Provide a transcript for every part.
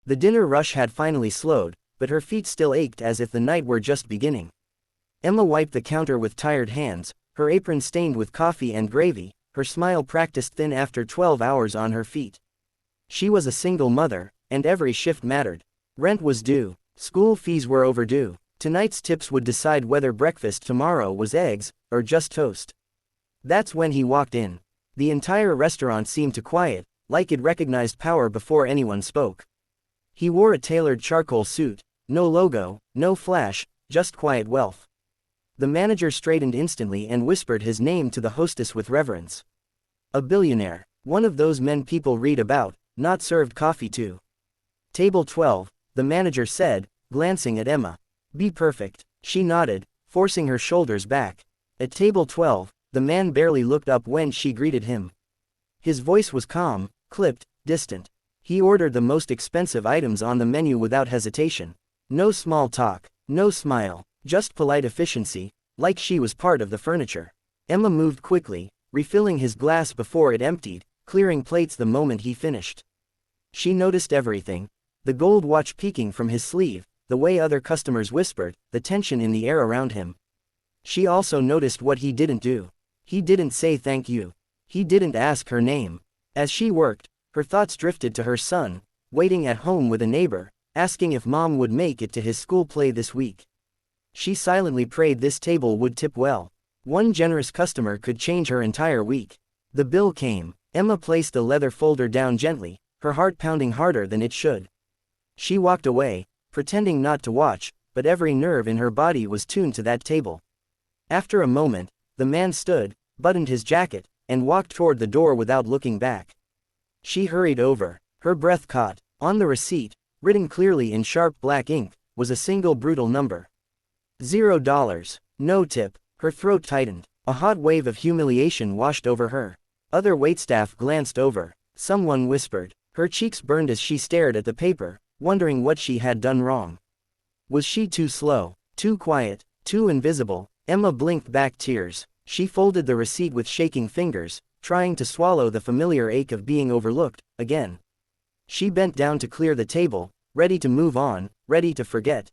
The dinner rush had finally slowed, but her feet still ached as if the night were just beginning. Emma wiped the counter with tired hands, her apron stained with coffee and gravy, her smile practiced thin after 12 hours on her feet. She was a single mother, and every shift mattered. Rent was due, school fees were overdue. Tonight's tips would decide whether breakfast tomorrow was eggs, or just toast. That's when he walked in. The entire restaurant seemed to quiet, like it recognized power before anyone spoke. He wore a tailored charcoal suit, no logo, no flash, just quiet wealth. The manager straightened instantly and whispered his name to the hostess with reverence. A billionaire, one of those men people read about, not served coffee to. Table 12, the manager said, glancing at Emma. Be perfect, she nodded, forcing her shoulders back. At table 12, the man barely looked up when she greeted him. His voice was calm, clipped, distant. He ordered the most expensive items on the menu without hesitation. No small talk, no smile, just polite efficiency, like she was part of the furniture. Emma moved quickly, refilling his glass before it emptied, clearing plates the moment he finished. She noticed everything. The gold watch peeking from his sleeve, the way other customers whispered, the tension in the air around him. She also noticed what he didn't do. He didn't say thank you. He didn't ask her name. As she worked, her thoughts drifted to her son, waiting at home with a neighbor, asking if mom would make it to his school play this week. She silently prayed this table would tip well. One generous customer could change her entire week. The bill came. Emma placed the leather folder down gently, her heart pounding harder than it should. She walked away, pretending not to watch, but every nerve in her body was tuned to that table. After a moment, the man stood, buttoned his jacket, and walked toward the door without looking back. She hurried over, her breath caught. On the receipt, written clearly in sharp black ink, was a single brutal number. $0. No tip. Her throat tightened. A hot wave of humiliation washed over her. Other waitstaff glanced over. Someone whispered. Her cheeks burned as she stared at the paper, wondering what she had done wrong. Was she too slow, too quiet, too invisible? Emma blinked back tears. She folded the receipt with shaking fingers, trying to swallow the familiar ache of being overlooked, again. She bent down to clear the table, ready to move on, ready to forget.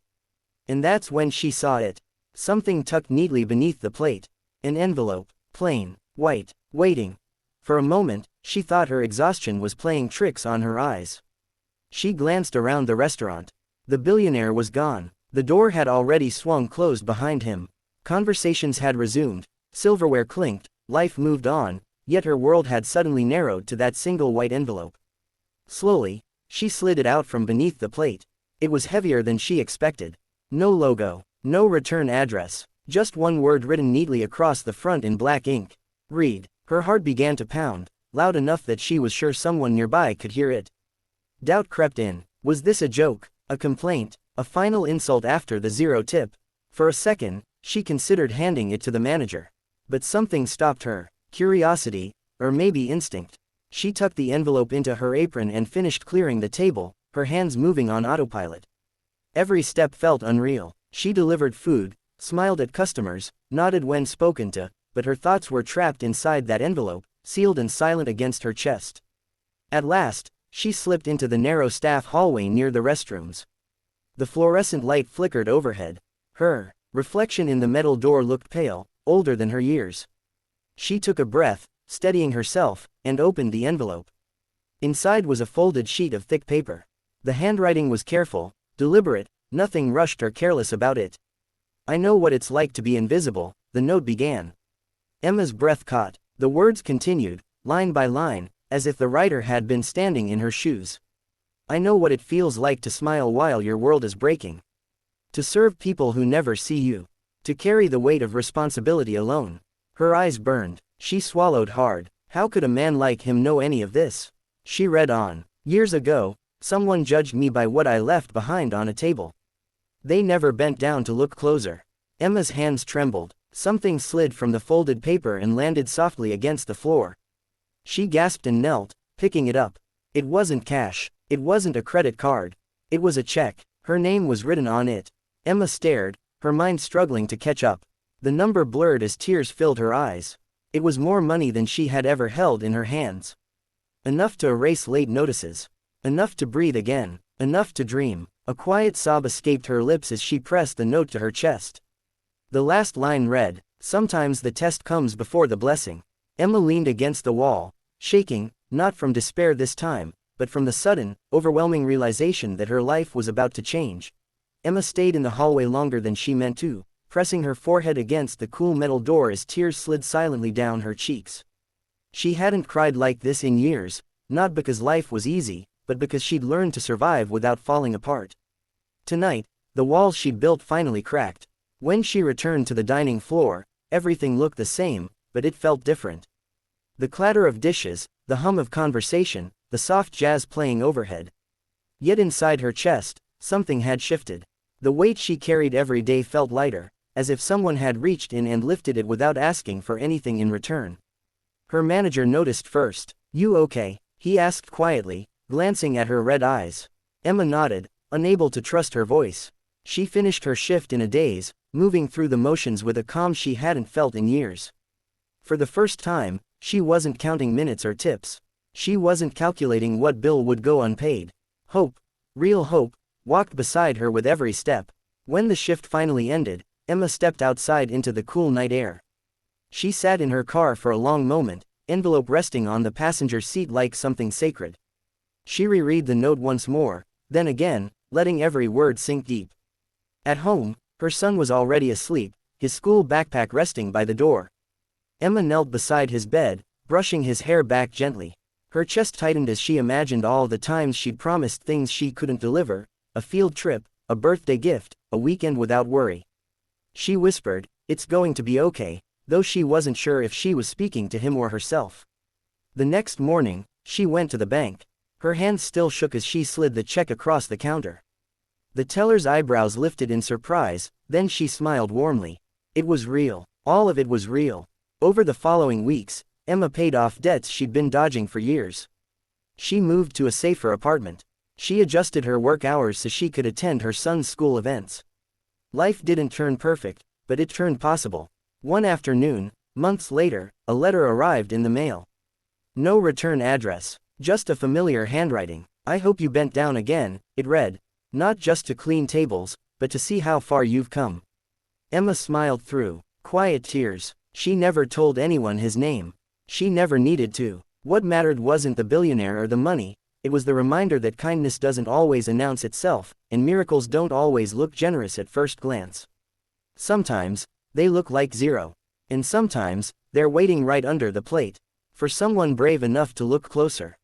And that's when she saw it. Something tucked neatly beneath the plate. An envelope, plain, white, waiting. For a moment, she thought her exhaustion was playing tricks on her eyes. She glanced around the restaurant. The billionaire was gone. The door had already swung closed behind him. Conversations had resumed, silverware clinked, life moved on, yet her world had suddenly narrowed to that single white envelope. Slowly, she slid it out from beneath the plate. It was heavier than she expected. No logo, no return address, just one word written neatly across the front in black ink. Read. Her heart began to pound, loud enough that she was sure someone nearby could hear it. Doubt crept in. Was this a joke, a complaint, a final insult after the zero tip? For a second, she considered handing it to the manager. But something stopped her. Curiosity, or maybe instinct. She tucked the envelope into her apron and finished clearing the table, her hands moving on autopilot. Every step felt unreal. She delivered food, smiled at customers, nodded when spoken to, but her thoughts were trapped inside that envelope, sealed and silent against her chest. At last, she slipped into the narrow staff hallway near the restrooms. The fluorescent light flickered overhead. Her reflection in the metal door looked pale, older than her years. She took a breath, steadying herself, and opened the envelope. Inside was a folded sheet of thick paper. The handwriting was careful, deliberate, nothing rushed or careless about it. I know what it's like to be invisible, the note began. Emma's breath caught. The words continued, line by line, as if the writer had been standing in her shoes. I know what it feels like to smile while your world is breaking. To serve people who never see you. To carry the weight of responsibility alone. Her eyes burned. She swallowed hard. How could a man like him know any of this? She read on. Years ago, someone judged me by what I left behind on a table. They never bent down to look closer. Emma's hands trembled. Something slid from the folded paper and landed softly against the floor. She gasped and knelt, picking it up. It wasn't cash. It wasn't a credit card. It was a check. Her name was written on it. Emma stared, her mind struggling to catch up. The number blurred as tears filled her eyes. It was more money than she had ever held in her hands. Enough to erase late notices. Enough to breathe again. Enough to dream. A quiet sob escaped her lips as she pressed the note to her chest. The last line read, "Sometimes the test comes before the blessing." Emma leaned against the wall, shaking, not from despair this time, but from the sudden, overwhelming realization that her life was about to change. Emma stayed in the hallway longer than she meant to, pressing her forehead against the cool metal door as tears slid silently down her cheeks. She hadn't cried like this in years, not because life was easy, but because she'd learned to survive without falling apart. Tonight, the walls she'd built finally cracked. When she returned to the dining floor, everything looked the same, but it felt different. The clatter of dishes, the hum of conversation, the soft jazz playing overhead. Yet inside her chest, something had shifted. The weight she carried every day felt lighter, as if someone had reached in and lifted it without asking for anything in return. Her manager noticed first. "You okay?" he asked quietly, glancing at her red eyes. Emma nodded, unable to trust her voice. She finished her shift in a daze, moving through the motions with a calm she hadn't felt in years. For the first time, she wasn't counting minutes or tips. She wasn't calculating what bill would go unpaid. Hope, real hope, walked beside her with every step. When the shift finally ended, Emma stepped outside into the cool night air. She sat in her car for a long moment, envelope resting on the passenger seat like something sacred. She reread the note once more, then again, letting every word sink deep. At home, her son was already asleep, his school backpack resting by the door. Emma knelt beside his bed, brushing his hair back gently. Her chest tightened as she imagined all the times she'd promised things she couldn't deliver, a field trip, a birthday gift, a weekend without worry. She whispered, "It's going to be okay," though she wasn't sure if she was speaking to him or herself. The next morning, she went to the bank. Her hands still shook as she slid the check across the counter. The teller's eyebrows lifted in surprise, then she smiled warmly. It was real. All of it was real. Over the following weeks, Emma paid off debts she'd been dodging for years. She moved to a safer apartment. She adjusted her work hours so she could attend her son's school events. Life didn't turn perfect, but it turned possible. One afternoon, months later, a letter arrived in the mail. No return address, just a familiar handwriting. "I hope you bent down again," it read. "Not just to clean tables, but to see how far you've come." Emma smiled through quiet tears. She never told anyone his name. She never needed to. What mattered wasn't the billionaire or the money, it was the reminder that kindness doesn't always announce itself, and miracles don't always look generous at first glance. Sometimes, they look like zero. And sometimes, they're waiting right under the plate. For someone brave enough to look closer.